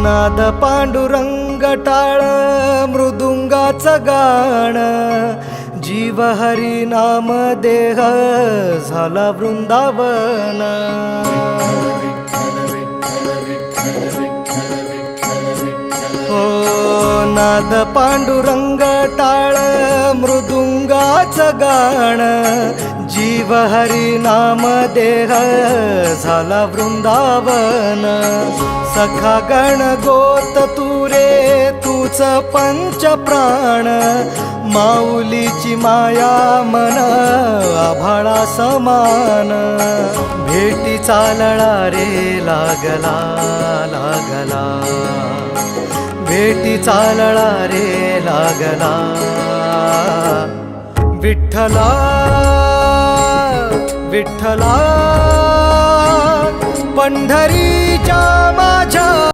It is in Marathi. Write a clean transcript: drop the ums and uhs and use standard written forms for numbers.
नाद पांडुरंग टाळ मृदुंगाचं गाण, जीव हरी नाम देह झाला वृंदावन. हो नाद पांडुरंग टाळ मृदुंगाचं गाण, जीव हरी नाम देह झाला वृंदावन. सखा गण गोत तू रे तूच पंच प्राण, माऊलीची माया मन आभाळा समान. भेटी चालळा रे लागला लागला, भेटी चालळा रे लागला. विठ्ठला विठ्ठला पंढरीच्या माझ्या